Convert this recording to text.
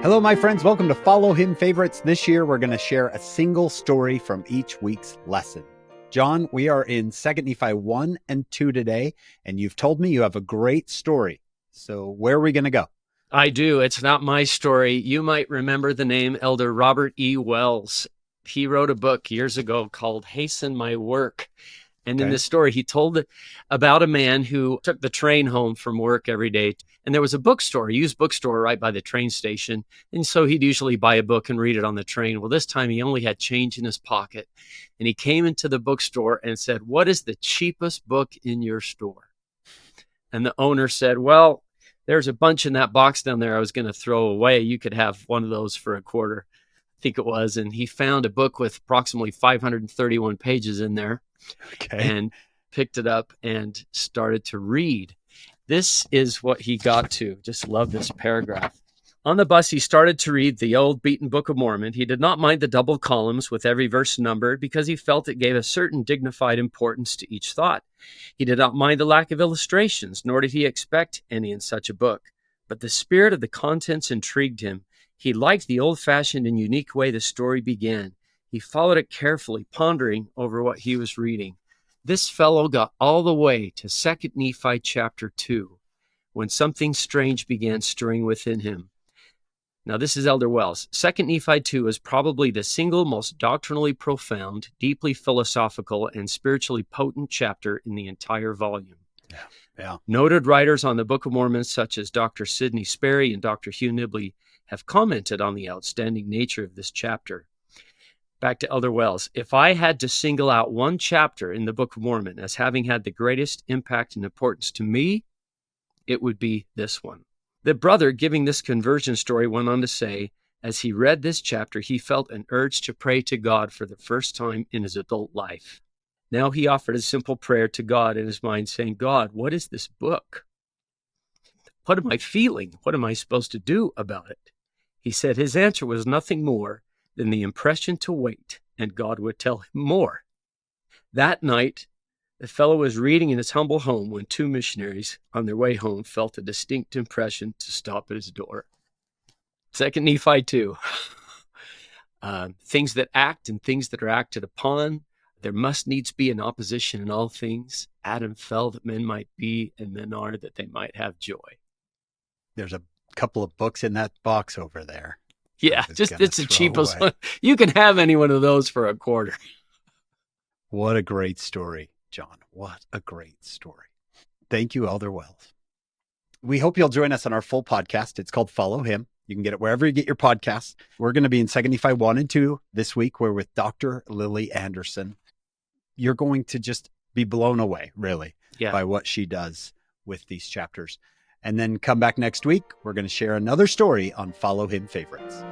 Hello, my friends. Welcome to Follow Him Favorites. This year, we're going to share a single story from each week's lesson. John, we are in 2 Nephi 1 and 2 today, and you've told me you have a great story. So where are we going to go? I do. It's not my story. You might remember the name Elder Robert E. Wells. He wrote a book years ago called Hasten My Work. And in this story, he told about a man who took the train home from work every day. And there was a bookstore, a used bookstore right by the train station. And so he'd usually buy a book and read it on the train. Well, this time he only had change in his pocket. And he came into the bookstore and said, "What is the cheapest book in your store?" And the owner said, "Well, there's a bunch in that box down there I was going to throw away. You could have one of those for $0.25, I think it was." And he found a book with approximately 531 pages in there. And picked it up and started to read. This is what he got to. Just love this paragraph. On the bus, he started to read the old beaten Book of Mormon. He did not mind the double columns with every verse numbered because he felt it gave a certain dignified importance to each thought. He did not mind the lack of illustrations, nor did he expect any in such a book. But the spirit of the contents intrigued him. He liked the old-fashioned and unique way the story began. He followed it carefully, pondering over what he was reading. This fellow got all the way to 2 Nephi chapter 2, when something strange began stirring within him. Now, this is Elder Wells. 2 Nephi 2 is probably the single most doctrinally profound, deeply philosophical, and spiritually potent chapter in the entire volume. Yeah. Noted writers on the Book of Mormon, such as Dr. Sidney Sperry and Dr. Hugh Nibley, have commented on the outstanding nature of this chapter. Back to Elder Wells. If I had to single out one chapter in the Book of Mormon as having had the greatest impact and importance to me, it would be this one. The brother giving this conversion story went on to say, as he read this chapter, he felt an urge to pray to God for the first time in his adult life. Now he offered a simple prayer to God in his mind, saying, "God, what is this book? What am I feeling? What am I supposed to do about it?" He said his answer was nothing more than the impression to wait, and God would tell him more. That night, the fellow was reading in his humble home when two missionaries on their way home felt a distinct impression to stop at his door. 2 Nephi 2. Things that act and things that are acted upon. There must needs be an opposition in all things. Adam fell that men might be, and men are that they might have joy. There's a couple of books in that box over there. Yeah, it's the cheapest one. You can have any one of those for $0.25. What a great story, John. What a great story. Thank you, Elder Wells. We hope you'll join us on our full podcast. It's called Follow Him. You can get it wherever you get your podcasts. We're going to be in 2 Nephi 1 and 2 this week. We're with Dr. Lily Anderson. You're going to just be blown away, really, by what she does with these chapters. And then come back next week. We're going to share another story on Follow Him Favorites.